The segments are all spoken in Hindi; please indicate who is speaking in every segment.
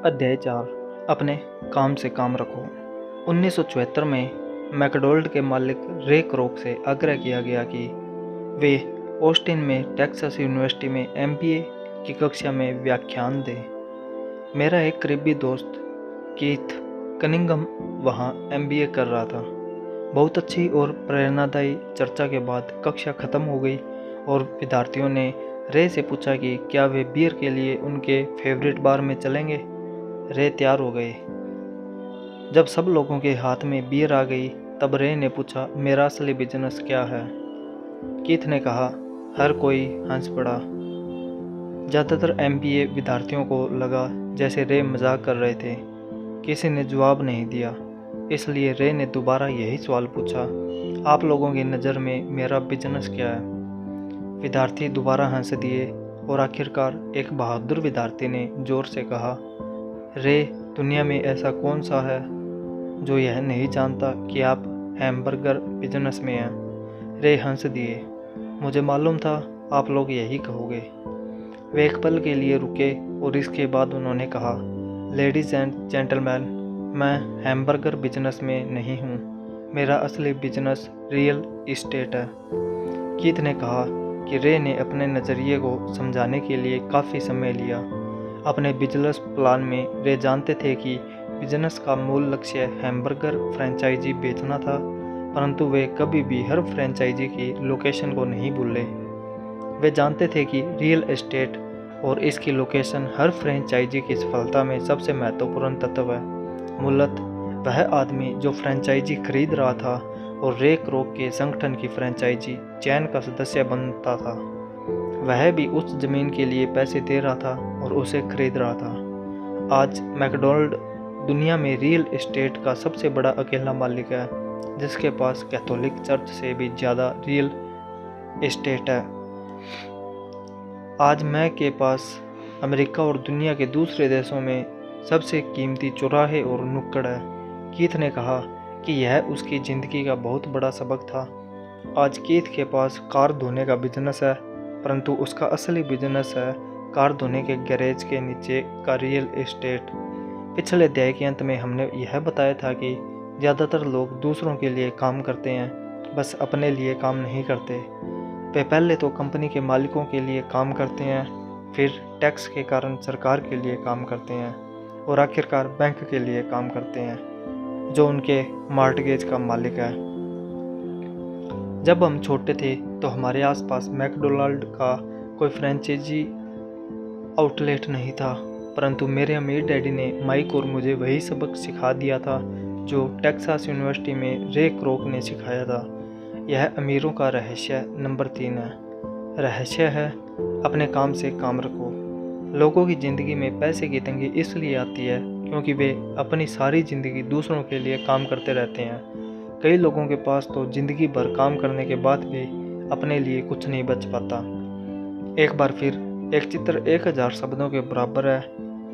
Speaker 1: अध्याय 4 अपने काम से काम रखो। 1974 में मैकडोनाल्ड के मालिक रे क्रोक से आग्रह किया गया कि वे ऑस्टिन में टेक्सास यूनिवर्सिटी में एमबीए की कक्षा में व्याख्यान दें। मेरा एक करीबी दोस्त कीथ कनिंघम वहां एमबीए कर रहा था। बहुत अच्छी और प्रेरणादायी चर्चा के बाद कक्षा खत्म हो गई और विद्यार्थियों ने रे से पूछा कि क्या वे बियर के लिए उनके फेवरेट बार में चलेंगे। रे तैयार हो गए। जब सब लोगों के हाथ में बियर आ गई तब रे ने पूछा, मेरा असली बिजनेस क्या है? कीथ ने कहा। हर कोई हंस पड़ा। ज़्यादातर एमबीए विद्यार्थियों को लगा जैसे रे मजाक कर रहे थे। किसी ने जवाब नहीं दिया, इसलिए रे ने दोबारा यही सवाल पूछा, आप लोगों की नज़र में मेरा बिजनेस क्या है? विद्यार्थी दोबारा हंस दिए और आखिरकार एक बहादुर विद्यार्थी ने जोर से कहा, रे, दुनिया में ऐसा कौन सा है जो यह नहीं जानता कि आप हैमबर्गर बिजनेस में हैं? रे हंस दिए। मुझे मालूम था आप लोग यही कहोगे। वे एक पल के लिए रुके और इसके बाद उन्होंने कहा, लेडीज़ एंड जेंटलमैन, मैं हैमबर्गर बिजनेस में नहीं हूँ। मेरा असली बिजनेस रियल इस्टेट है। कीथ ने कहा कि रे ने अपने नज़रिए को समझाने के लिए काफ़ी समय लिया। अपने बिजनेस प्लान में रे जानते थे कि बिजनेस का मूल लक्ष्य हैमबर्गर फ्रेंचाइजी बेचना था, परंतु वे कभी भी हर फ्रेंचाइजी की लोकेशन को नहीं भूले। वे जानते थे कि रियल एस्टेट और इसकी लोकेशन हर फ्रेंचाइजी की सफलता में सबसे महत्वपूर्ण तत्व है। मूलतः वह आदमी जो फ्रेंचाइजी खरीद रहा था और रे क्रोक के संगठन की फ्रेंचाइजी चैन का सदस्य बनता था, वह भी उस जमीन के लिए पैसे दे रहा था और उसे खरीद रहा था। आज मैकडोनाल्ड दुनिया में रियल एस्टेट का सबसे बड़ा अकेला मालिक है, जिसके पास कैथोलिक चर्च से भी ज़्यादा रियल एस्टेट है। आज मैं के पास अमेरिका और दुनिया के दूसरे देशों में सबसे कीमती चौराहे और नुक्कड़ है। कीथ ने कहा कि यह उसकी ज़िंदगी का बहुत बड़ा सबक था। आज कीथ के पास कार धोने का बिजनेस है, परंतु उसका असली बिजनेस है कार धोने के गैरेज के नीचे का रियल एस्टेट। पिछले अध्याय के अंत में हमने यह बताया था कि ज़्यादातर लोग दूसरों के लिए काम करते हैं, बस अपने लिए काम नहीं करते। वे पहले तो कंपनी के मालिकों के लिए काम करते हैं, फिर टैक्स के कारण सरकार के लिए काम करते हैं और आखिरकार बैंक के लिए काम करते हैं, जो उनके मॉर्टगेज का मालिक है। जब हम छोटे थे तो हमारे आसपास मैकडोनाल्ड का कोई फ्रेंचाइजी आउटलेट नहीं था, परंतु मेरे अमीर डैडी ने माइक और मुझे वही सबक सिखा दिया था जो टेक्सास यूनिवर्सिटी में रे क्रोक ने सिखाया था। यह अमीरों का रहस्य नंबर 3 है। रहस्य है अपने काम से काम रखो। लोगों की ज़िंदगी में पैसे की तंगी इसलिए आती है क्योंकि वे अपनी सारी ज़िंदगी दूसरों के लिए काम करते रहते हैं। कई लोगों के पास तो ज़िंदगी भर काम करने के बाद भी अपने लिए कुछ नहीं बच पाता। एक बार फिर एक चित्र 1000 शब्दों के बराबर है।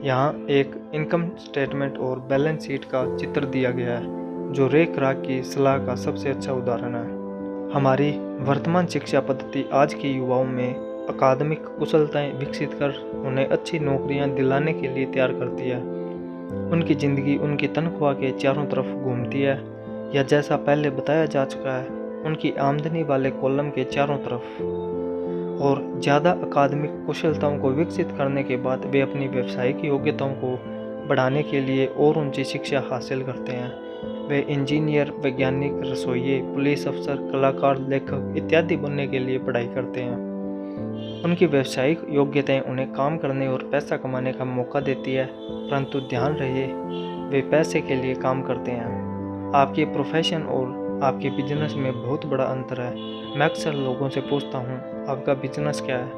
Speaker 1: यहाँ एक इनकम स्टेटमेंट और बैलेंस शीट का चित्र दिया गया है, जो रे क्रोक की सलाह का सबसे अच्छा उदाहरण है। हमारी वर्तमान शिक्षा पद्धति आज के युवाओं में अकादमिक कुशलताएं विकसित कर उन्हें अच्छी नौकरियां दिलाने के लिए तैयार करती है। उनकी ज़िंदगी उनकी तनख्वाह के चारों तरफ घूमती है, या जैसा पहले बताया जा चुका है, उनकी आमदनी वाले कॉलम के चारों तरफ। और ज़्यादा अकादमिक कुशलताओं को विकसित करने के बाद वे अपनी व्यावसायिक योग्यताओं को बढ़ाने के लिए और ऊंची शिक्षा हासिल करते हैं। वे इंजीनियर, वैज्ञानिक, रसोइये, पुलिस अफसर, कलाकार, लेखक इत्यादि बनने के लिए पढ़ाई करते हैं। उनकी व्यावसायिक योग्यताएं उन्हें काम करने और पैसा कमाने का मौका देती है, परंतु ध्यान रहे, वे पैसे के लिए काम करते हैं। आपके प्रोफेशन और आपके बिजनेस में बहुत बड़ा अंतर है। मैं अक्सर लोगों से पूछता हूँ, आपका बिजनेस क्या है?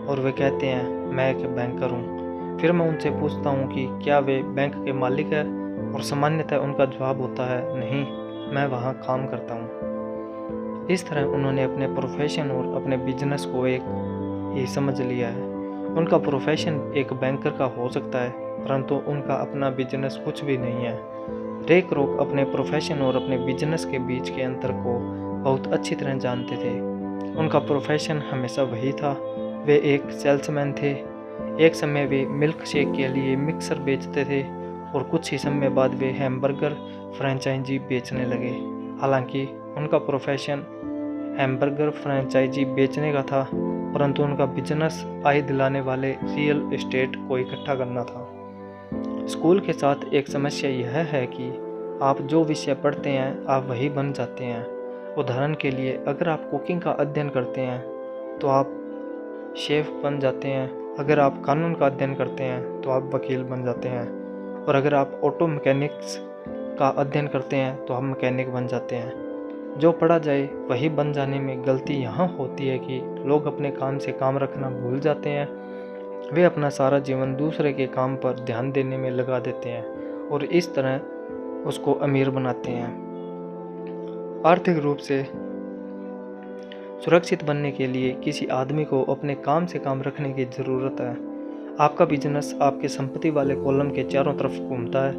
Speaker 1: और वे कहते हैं, मैं एक बैंकर हूँ। फिर मैं उनसे पूछता हूँ कि क्या वे बैंक के मालिक हैं, और सामान्यतः उनका जवाब होता है, नहीं, मैं वहाँ काम करता हूँ। इस तरह उन्होंने अपने प्रोफेशन और अपने बिजनेस को एक ही समझ लिया है। उनका प्रोफेशन एक बैंकर का हो सकता है, परंतु उनका अपना बिजनेस कुछ भी नहीं है। रे क्रोक अपने प्रोफेशन और अपने बिजनेस के बीच के अंतर को बहुत अच्छी तरह जानते थे। उनका प्रोफेशन हमेशा वही था। वे एक सेल्समैन थे। एक समय वे मिल्क शेक के लिए मिक्सर बेचते थे और कुछ ही समय बाद वे हैमबर्गर फ्रेंचाइजी बेचने लगे। हालांकि उनका प्रोफेशन हैमबर्गर फ्रेंचाइजी बेचने का था, परंतु उनका बिजनेस आय दिलाने वाले रियल एस्टेट को इकट्ठा करना था। स्कूल के साथ एक समस्या यह है कि आप जो विषय पढ़ते हैं आप वही बन जाते हैं। उदाहरण के लिए, अगर आप कुकिंग का अध्ययन करते हैं तो आप शेफ बन जाते हैं, अगर आप कानून का अध्ययन करते हैं तो आप वकील बन जाते हैं, और अगर आप ऑटो मैकेनिक्स का अध्ययन करते हैं तो आप मैकेनिक बन जाते हैं। जो पढ़ा जाए वही बन जाने में गलती यहाँ होती है कि लोग अपने काम से काम रखना भूल जाते हैं। वे अपना सारा जीवन दूसरे के काम पर ध्यान देने में लगा देते हैं और इस तरह उसको अमीर बनाते हैं। आर्थिक रूप से सुरक्षित बनने के लिए किसी आदमी को अपने काम से काम रखने की ज़रूरत है। आपका बिजनेस आपके संपत्ति वाले कॉलम के चारों तरफ घूमता है,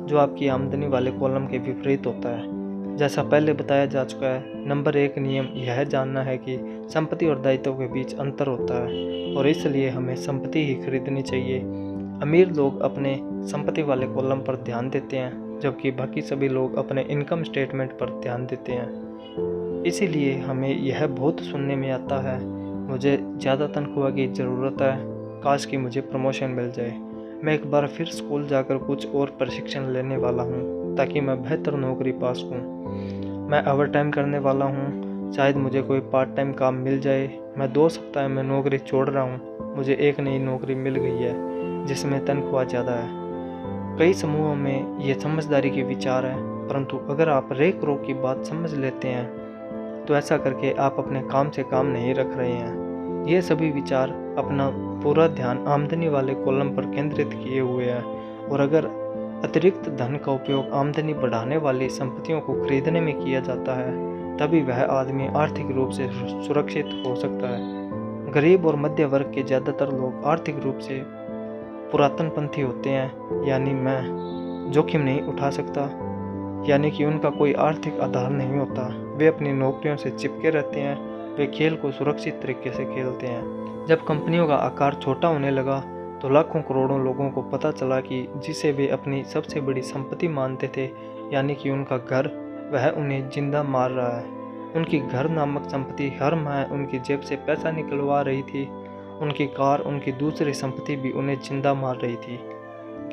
Speaker 1: जो आपकी आमदनी वाले कॉलम के विपरीत होता है। जैसा पहले बताया जा चुका है, नंबर 1 नियम यह जानना है कि संपत्ति और दायित्व के बीच अंतर होता है और इसलिए हमें संपत्ति ही खरीदनी चाहिए। अमीर लोग अपने संपत्ति वाले कॉलम पर ध्यान देते हैं, जबकि बाकी सभी लोग अपने इनकम स्टेटमेंट पर ध्यान देते हैं। इसीलिए हमें यह बहुत सुनने में आता है, मुझे ज़्यादा तनख्वाह की ज़रूरत है, काश कि मुझे प्रमोशन मिल जाए। मैं एक बार फिर स्कूल जाकर कुछ और प्रशिक्षण लेने वाला हूँ ताकि मैं बेहतर नौकरी पा सकूँ। मैं ओवरटाइम करने वाला हूँ, शायद मुझे कोई पार्ट टाइम काम मिल जाए। मैं 2 सप्ताह में नौकरी छोड़ रहा हूँ, मुझे एक नई नौकरी मिल गई है जिसमें तनख्वाह ज़्यादा है। कई समूहों में ये समझदारी के विचार है, परंतु अगर आप रे क्रो की बात समझ लेते हैं तो ऐसा करके आप अपने काम से काम नहीं रख रहे हैं। ये सभी विचार अपना पूरा ध्यान आमदनी वाले कॉलम पर केंद्रित किए हुए हैं, और अगर अतिरिक्त धन का उपयोग आमदनी बढ़ाने वाली संपत्तियों को खरीदने में किया जाता है तभी वह आदमी आर्थिक रूप से सुरक्षित हो सकता है। गरीब और मध्य वर्ग के ज़्यादातर लोग आर्थिक रूप से पुरातनपंथी होते हैं, यानी मैं जोखिम नहीं उठा सकता, यानी कि उनका कोई आर्थिक आधार नहीं होता। वे अपनी नौकरियों से चिपके रहते हैं, वे खेल को सुरक्षित तरीके से खेलते हैं। जब कंपनियों का आकार छोटा होने लगा तो लाखों करोड़ों लोगों को पता चला कि जिसे वे अपनी सबसे बड़ी संपत्ति मानते थे, यानी कि उनका घर, वह उन्हें जिंदा मार रहा है। उनकी घर नामक संपत्ति हर माह उनकी जेब से पैसा निकलवा रही थी। उनकी कार, उनकी दूसरी संपत्ति भी उन्हें जिंदा मार रही थी।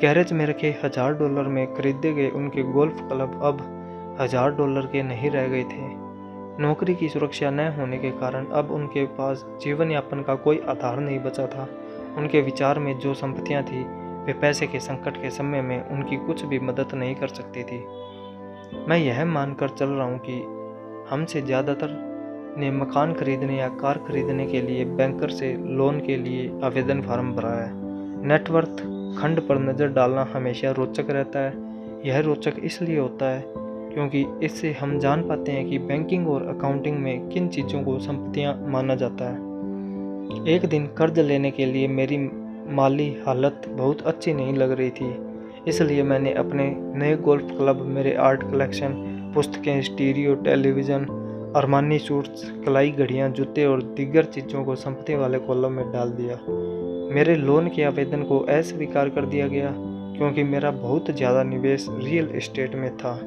Speaker 1: गैरेज में रखे $1000 में खरीदे गए उनके गोल्फ क्लब अब $1000 के नहीं रह गए थे। नौकरी की सुरक्षा न होने के कारण अब उनके पास जीवन यापन का कोई आधार नहीं बचा था। उनके विचार में जो संपत्तियां थी वे पैसे के संकट के समय में उनकी कुछ भी मदद नहीं कर सकती थी। मैं यह मानकर चल रहा हूँ कि हमसे ज़्यादातर ने मकान खरीदने या कार खरीदने के लिए बैंकर से लोन के लिए आवेदन फार्म भरा है। नेटवर्थ खंड पर नज़र डालना हमेशा रोचक रहता है। यह रोचक इसलिए होता है क्योंकि इससे हम जान पाते हैं कि बैंकिंग और अकाउंटिंग में किन चीज़ों को संपत्तियां माना जाता है। एक दिन कर्ज लेने के लिए मेरी माली हालत बहुत अच्छी नहीं लग रही थी, इसलिए मैंने अपने नए गोल्फ क्लब, मेरे आर्ट कलेक्शन, पुस्तकें, स्टीरियो, टेलीविज़न, अरमानी सूट्स, कलाई घड़ियाँ, जूते और दीगर चीज़ों को संपत्ति वाले कॉलम में डाल दिया। मेरे लोन के आवेदन को अस्वीकार कर दिया गया क्योंकि मेरा बहुत ज़्यादा निवेश रियल एस्टेट में था।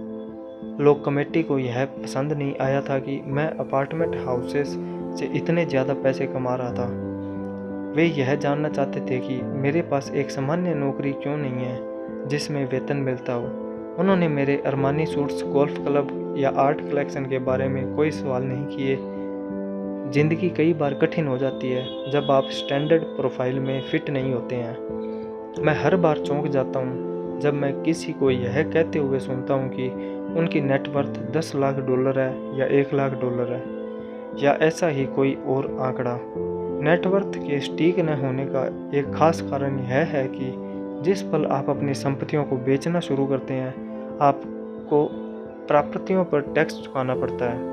Speaker 1: लोग कमेटी को यह पसंद नहीं आया था कि मैं अपार्टमेंट हाउसेस से इतने ज़्यादा पैसे कमा रहा था। वे यह जानना चाहते थे कि मेरे पास एक सामान्य नौकरी क्यों नहीं है जिसमें वेतन मिलता हो। उन्होंने मेरे अरमानी सूट्स, गोल्फ क्लब या आर्ट कलेक्शन के बारे में कोई सवाल नहीं किए। ज़िंदगी कई बार कठिन हो जाती है जब आप स्टैंडर्ड प्रोफाइल में फिट नहीं होते हैं। मैं हर बार चौंक जाता हूँ जब मैं किसी को यह कहते हुए सुनता हूँ कि उनकी नेटवर्थ $10 लाख है या $1 लाख है या ऐसा ही कोई और आंकड़ा। नेटवर्थ के सटीक न होने का एक खास कारण यह है कि जिस पल आप अपनी संपत्तियों को बेचना शुरू करते हैं, आपको प्राप्तियों पर टैक्स चुकाना पड़ता है।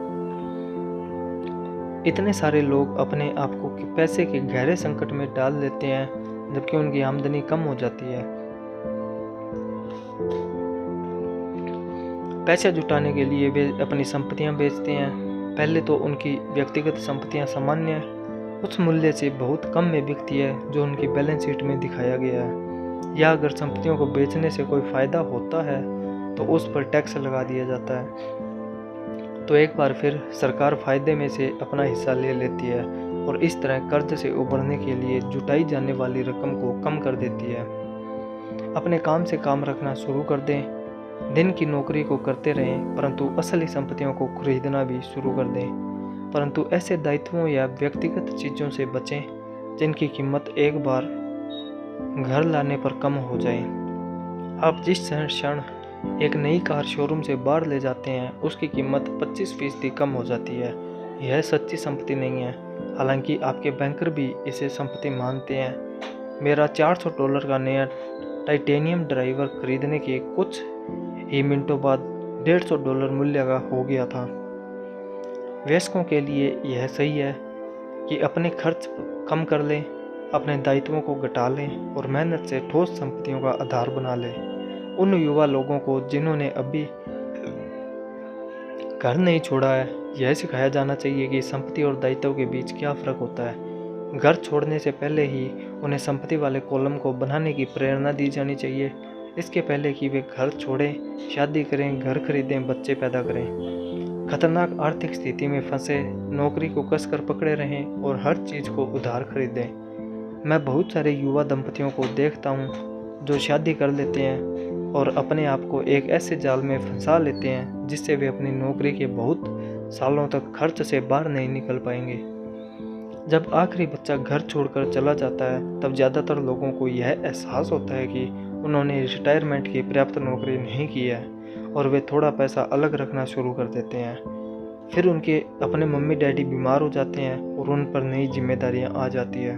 Speaker 1: इतने सारे लोग अपने आप को पैसे के गहरे संकट में डाल देते हैं जबकि उनकी आमदनी कम हो जाती है। पैसे जुटाने के लिए वे अपनी संपत्तियां बेचते हैं। पहले तो उनकी व्यक्तिगत संपत्तियां सामान्य उस मूल्य से बहुत कम में बिकती है जो उनकी बैलेंस शीट में दिखाया गया है। या अगर संपत्तियों को बेचने से कोई फ़ायदा होता है तो उस पर टैक्स लगा दिया जाता है। तो एक बार फिर सरकार फ़ायदे में से अपना हिस्सा ले लेती है और इस तरह कर्ज से उबरने के लिए जुटाई जाने वाली रकम को कम कर देती है। अपने काम से काम रखना शुरू कर दें, दिन की नौकरी को करते रहें, परंतु असली संपत्तियों को खरीदना भी शुरू कर दें। परंतु ऐसे दायित्वों या व्यक्तिगत चीज़ों से बचें जिनकी कीमत एक बार घर लाने पर कम हो जाए। आप जिस क्षण एक नई कार शोरूम से बाहर ले जाते हैं उसकी कीमत 25% कम हो जाती है। यह सच्ची संपत्ति नहीं है, हालांकि आपके बैंकर भी इसे संपत्ति मानते हैं। मेरा $400 का नया टाइटेनियम ड्राइवर खरीदने के कुछ ही मिनटों बाद $150 मूल्य का हो गया था। वयस्कों के लिए यह सही है कि अपने खर्च कम कर लें, अपने दायित्वों को घटा लें और मेहनत से ठोस संपत्तियों का आधार बना लें। उन युवा लोगों को जिन्होंने अभी घर नहीं छोड़ा है, यह सिखाया जाना चाहिए कि संपत्ति और दायित्व के बीच क्या फ़र्क होता है। घर छोड़ने से पहले ही उन्हें संपत्ति वाले कॉलम को बनाने की प्रेरणा दी जानी चाहिए, इसके पहले कि वे घर छोड़ें, शादी करें, घर खरीदें, बच्चे पैदा करें। खतरनाक आर्थिक स्थिति में फंसे, नौकरी को कसकर पकड़े रहें और हर चीज़ को उधार खरीदें। मैं बहुत सारे युवा दंपतियों को देखता हूँ जो शादी कर लेते हैं और अपने आप को एक ऐसे जाल में फंसा लेते हैं जिससे वे अपनी नौकरी के बहुत सालों तक खर्च से बाहर नहीं निकल पाएंगे। जब आखिरी बच्चा घर छोड़कर चला जाता है तब ज़्यादातर लोगों को यह एहसास होता है कि उन्होंने रिटायरमेंट की पर्याप्त नौकरी नहीं की है और वे थोड़ा पैसा अलग रखना शुरू कर देते हैं। फिर उनके अपने मम्मी डैडी बीमार हो जाते हैं और उन पर नई जिम्मेदारियां आ जाती है।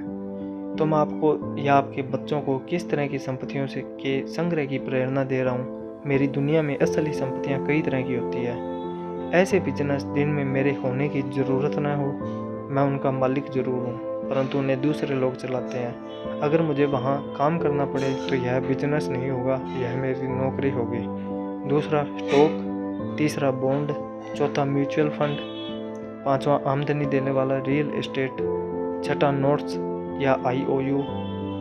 Speaker 1: तो मैं आपको या आपके बच्चों को किस तरह की संपत्तियों से के संग्रह की प्रेरणा दे रहा हूँ। मेरी दुनिया में असली संपत्तियाँ कई तरह की होती है। ऐसे बिजनेस जिनमें मेरे होने की ज़रूरत न हो, मैं उनका मालिक ज़रूर हूँ, परंतु उन्हें दूसरे लोग चलाते हैं। अगर मुझे वहाँ काम करना पड़े तो यह बिजनेस नहीं होगा, यह मेरी नौकरी होगी। दूसरा स्टॉक, तीसरा बॉन्ड, चौथा म्यूचुअल फंड, पांचवा आमदनी देने वाला रियल एस्टेट, छठा नोट्स या IOU,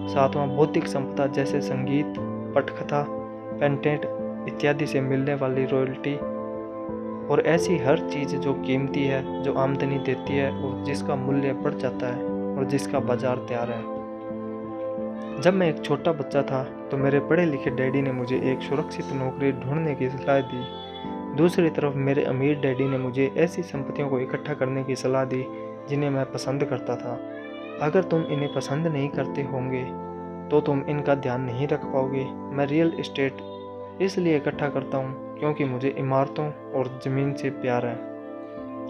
Speaker 1: सातवां भौतिक संपदा जैसे संगीत, पटकथा, पेटेंट इत्यादि से मिलने वाली रॉयल्टी, और ऐसी हर चीज़ जो कीमती है, जो आमदनी देती है और जिसका मूल्य बढ़ जाता है और जिसका बाजार तैयार है। जब मैं एक छोटा बच्चा था तो मेरे पढ़े लिखे डैडी ने मुझे एक सुरक्षित नौकरी ढूंढने की सलाह दी। दूसरी तरफ मेरे अमीर डैडी ने मुझे ऐसी संपत्तियों को इकट्ठा करने की सलाह दी जिन्हें मैं पसंद करता था। अगर तुम इन्हें पसंद नहीं करते होंगे तो तुम इनका ध्यान नहीं रख पाओगे। मैं रियल एस्टेट इसलिए इकट्ठा करता हूँ क्योंकि मुझे इमारतों और ज़मीन से प्यार है।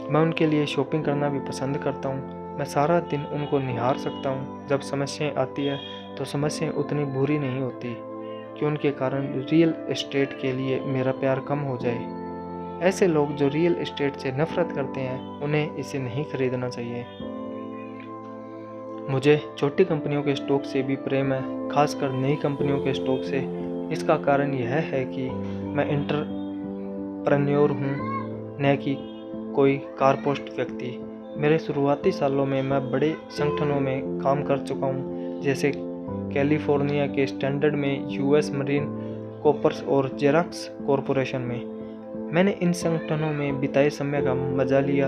Speaker 1: मैं उनके लिए शॉपिंग करना भी पसंद करता हूँ। मैं सारा दिन उनको निहार सकता हूँ। जब समस्याएं आती है तो समस्याएं उतनी बुरी नहीं होती कि उनके कारण रियल एस्टेट के लिए मेरा प्यार कम हो जाए। ऐसे लोग जो रियल एस्टेट से नफरत करते हैं उन्हें इसे नहीं खरीदना चाहिए। मुझे छोटी कंपनियों के स्टॉक से भी प्रेम है, खासकर नई कंपनियों के स्टॉक से। इसका कारण यह है कि मैं एंटरप्रेन्योर हूँ, न कि कोई कारपोस्ट व्यक्ति। मेरे शुरुआती सालों में मैं बड़े संगठनों में काम कर चुका हूँ, जैसे कैलिफोर्निया के स्टैंडर्ड में, US मरीन कॉर्प्स और जेरॉक्स कॉरपोरेशन में। मैंने इन संगठनों में बिताए समय का मजा लिया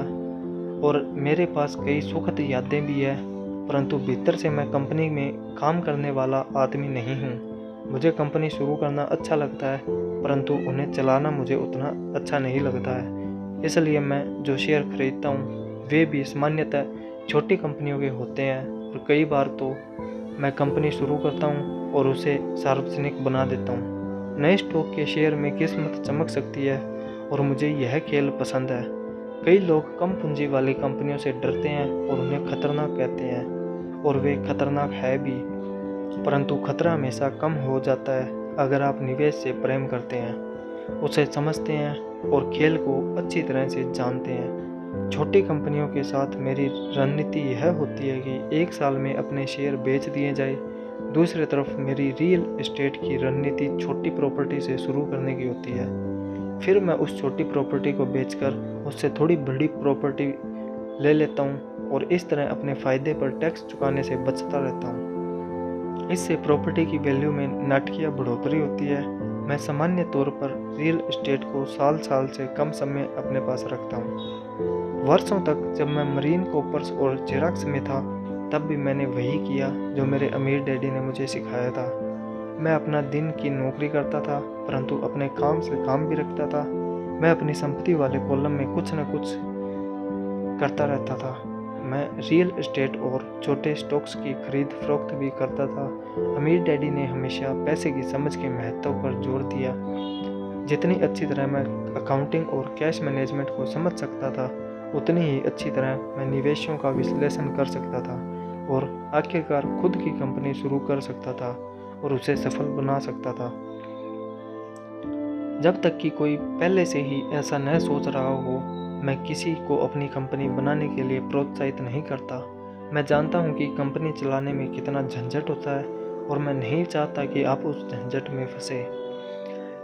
Speaker 1: और मेरे पास कई सुखद यादें भी है, परंतु भीतर से मैं कंपनी में काम करने वाला आदमी नहीं हूँ। मुझे कंपनी शुरू करना अच्छा लगता है, परंतु उन्हें चलाना मुझे उतना अच्छा नहीं लगता है। इसलिए मैं जो शेयर खरीदता हूँ वे भी सामान्यतः छोटी कंपनियों के होते हैं और कई बार तो मैं कंपनी शुरू करता हूँ और उसे सार्वजनिक बना देता हूँ। नए स्टॉक के शेयर में किस्मत चमक सकती है और मुझे यह खेल पसंद है। कई लोग कम पूंजी वाली कंपनियों से डरते हैं और उन्हें खतरनाक कहते हैं, और वे खतरनाक है भी, परंतु खतरा हमेशा कम हो जाता है अगर आप निवेश से प्रेम करते हैं, उसे समझते हैं और खेल को अच्छी तरह से जानते हैं। छोटी कंपनियों के साथ मेरी रणनीति यह होती है कि एक साल में अपने शेयर बेच दिए जाए। दूसरी तरफ मेरी रियल एस्टेट की रणनीति छोटी प्रॉपर्टी से शुरू करने की होती है। फिर मैं उस छोटी प्रॉपर्टी को बेचकर उससे थोड़ी बड़ी प्रॉपर्टी ले लेता हूँ और इस तरह अपने फ़ायदे पर टैक्स चुकाने से बचता रहता हूँ। इससे प्रॉपर्टी की वैल्यू में नाटकीय बढ़ोतरी होती है। मैं सामान्य तौर पर रियल एस्टेट को साल से कम समय अपने पास रखता हूँ। वर्षों तक जब मैं मरीन कॉपर्स और जेरॉक्स में था, तब भी मैंने वही किया जो मेरे अमीर डैडी ने मुझे सिखाया था। मैं अपना दिन की नौकरी करता था, परंतु अपने काम से काम भी रखता था। मैं अपनी संपत्ति वाले कॉलम में कुछ न कुछ करता रहता था। मैं रियल एस्टेट और छोटे स्टॉक्स की खरीद फरोख्त भी करता था। अमीर डैडी ने हमेशा पैसे की समझ के महत्व पर जोर दिया। जितनी अच्छी तरह मैं अकाउंटिंग और कैश मैनेजमेंट को समझ सकता था, उतनी ही अच्छी तरह मैं निवेशों का विश्लेषण कर सकता था और आखिरकार खुद की कंपनी शुरू कर सकता था और उसे सफल बना सकता था। जब तक कि कोई पहले से ही ऐसा न सोच रहा हो, मैं किसी को अपनी कंपनी बनाने के लिए प्रोत्साहित नहीं करता। मैं जानता हूँ कि कंपनी चलाने में कितना झंझट होता है और मैं नहीं चाहता कि आप उस झंझट में फंसे।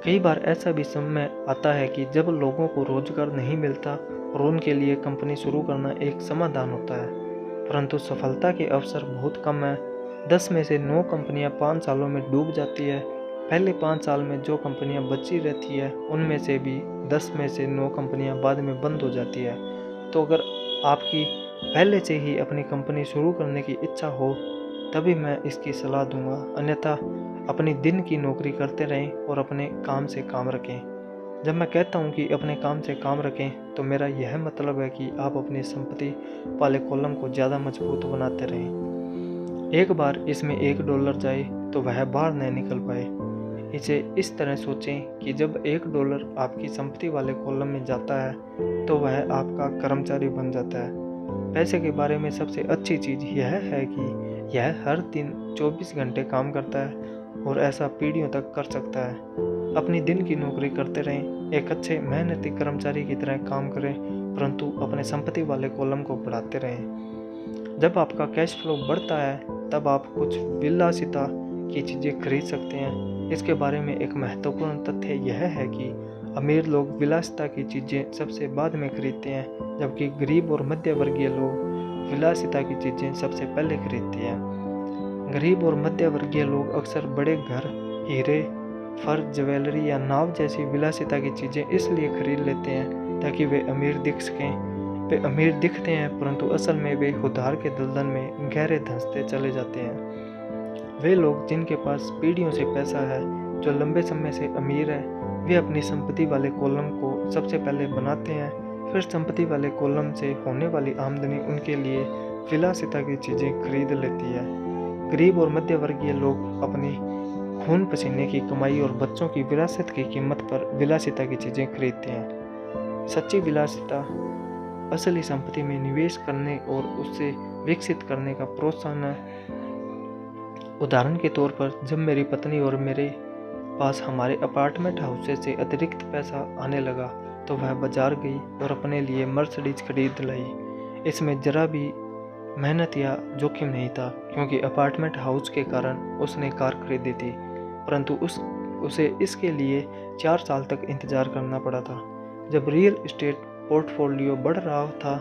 Speaker 1: कई बार ऐसा भी समय आता है कि जब लोगों को रोजगार नहीं मिलता और उनके लिए कंपनी शुरू करना एक समाधान होता है, परंतु सफलता के अवसर बहुत कम हैं। 10 में से 9 कंपनियां 5 सालों में डूब जाती है। पहले 5 साल में जो कंपनियां बची रहती है, उनमें से भी 10 में से 9 कंपनियां बाद में बंद हो जाती है। तो अगर आपकी पहले से ही अपनी कंपनी शुरू करने की इच्छा हो, तभी मैं इसकी सलाह दूंगा। अन्यथा अपनी दिन की नौकरी करते रहें और अपने काम से काम रखें। जब मैं कहता हूँ कि अपने काम से काम रखें, तो मेरा यह मतलब है कि आप अपनी संपत्ति वाले कॉलम को ज़्यादा मजबूत बनाते रहें। एक बार इसमें $1 जाए तो वह बाहर न निकल पाए। इसे इस तरह सोचें कि जब $1 आपकी संपत्ति वाले कॉलम में जाता है, तो वह आपका कर्मचारी बन जाता है। पैसे के बारे में सबसे अच्छी चीज़ यह है कि यह हर दिन 24 घंटे काम करता है और ऐसा पीढ़ियों तक कर सकता है। अपनी दिन की नौकरी करते रहें, एक अच्छे मेहनती कर्मचारी की तरह काम करें, परंतु अपने संपत्ति वाले कॉलम को बढ़ाते रहें। जब आपका कैश फ्लो बढ़ता है, तब आप कुछ विलासिता की चीज़ें खरीद सकते हैं। इसके बारे में एक महत्वपूर्ण तथ्य यह है कि अमीर लोग विलासिता की चीज़ें सबसे बाद में खरीदते हैं, जबकि गरीब और मध्य वर्गीय लोग विलासिता की चीज़ें सबसे पहले खरीदते हैं। गरीब और मध्य वर्गीय लोग अक्सर बड़े घर, हीरे, फर, ज्वेलरी या नाव जैसी विलासिता की चीज़ें इसलिए खरीद लेते हैं ताकि वे अमीर दिख सकें। वे अमीर दिखते हैं, परंतु असल में वे उधार के दलदल में गहरे धंसते चले जाते हैं। वे लोग जिनके पास पीढ़ियों से पैसा है, जो लंबे समय से अमीर है, वे अपनी संपत्ति वाले कॉलम को सबसे पहले बनाते हैं। फिर संपत्ति वाले कॉलम से होने वाली आमदनी उनके लिए विलासिता की चीज़ें खरीद लेती है। गरीब और मध्य वर्गीय लोग अपनी खून पसीने की कमाई और बच्चों की विरासत की कीमत पर विलासिता की चीज़ें खरीदते हैं। सच्ची विलासिता असली संपत्ति में निवेश करने और उससे विकसित करने का प्रोत्साहन है। उदाहरण के तौर पर, जब मेरी पत्नी और मेरे पास हमारे अपार्टमेंट हाउस से अतिरिक्त पैसा आने लगा, तो वह बाजार गई और अपने लिए मर्सिडीज खरीद लाई। इसमें जरा भी मेहनत या जोखिम नहीं था, क्योंकि अपार्टमेंट हाउस के कारण उसने कार खरीदी थी, परंतु उसे इसके लिए 4 साल तक इंतजार करना पड़ा था। जब रियल एस्टेट पोर्टफोलियो बढ़ रहा था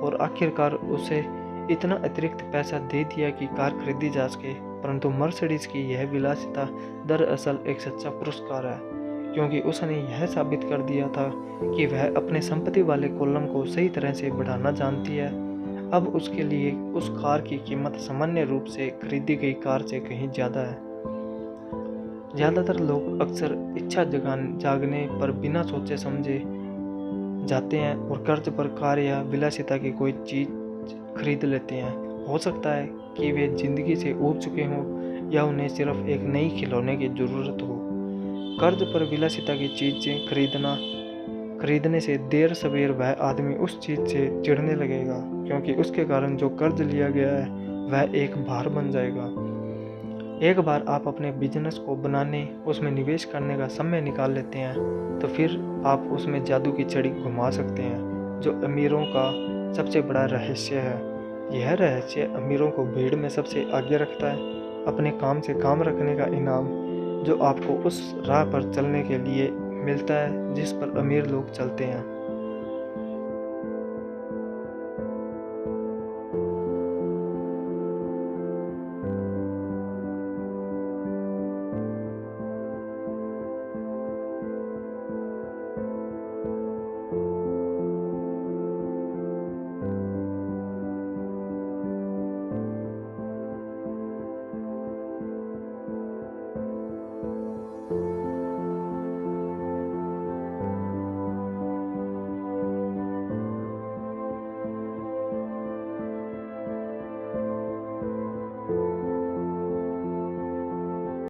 Speaker 1: और आखिरकार उसे इतना अतिरिक्त पैसा दे दिया कि कार खरीदी जा सके, परंतु मर्सिडीज की यह विलासिता दरअसल एक सच्चा पुरस्कार है, क्योंकि उसने यह साबित कर दिया था कि वह अपने संपत्ति वाले कॉलम को सही तरह से बढ़ाना जानती है। अब उसके लिए उस कार की कीमत सामान्य रूप से खरीदी गई कार से कहीं ज़्यादा है। ज़्यादातर लोग अक्सर इच्छा जागने पर बिना सोचे समझे जाते हैं और कर्ज पर कार या विलासिता की कोई चीज़ खरीद लेते हैं। हो सकता है कि वे जिंदगी से ऊब चुके हों या उन्हें सिर्फ एक नई खिलौने की ज़रूरत हो। कर्ज पर विलासिता की चीज़ें खरीदने से देर सवेर वह आदमी उस चीज़ से चिढ़ने लगेगा, क्योंकि उसके कारण जो कर्ज लिया गया है वह एक भार बन जाएगा। एक बार आप अपने बिजनेस को बनाने, उसमें निवेश करने का समय निकाल लेते हैं, तो फिर आप उसमें जादू की छड़ी घुमा सकते हैं, जो अमीरों का सबसे बड़ा रहस्य है। यह रहस्य अमीरों को भीड़ में सबसे आगे रखता है। अपने काम से काम रखने का इनाम, जो आपको उस राह पर चलने के लिए मिलता है जिस पर अमीर लोग चलते हैं।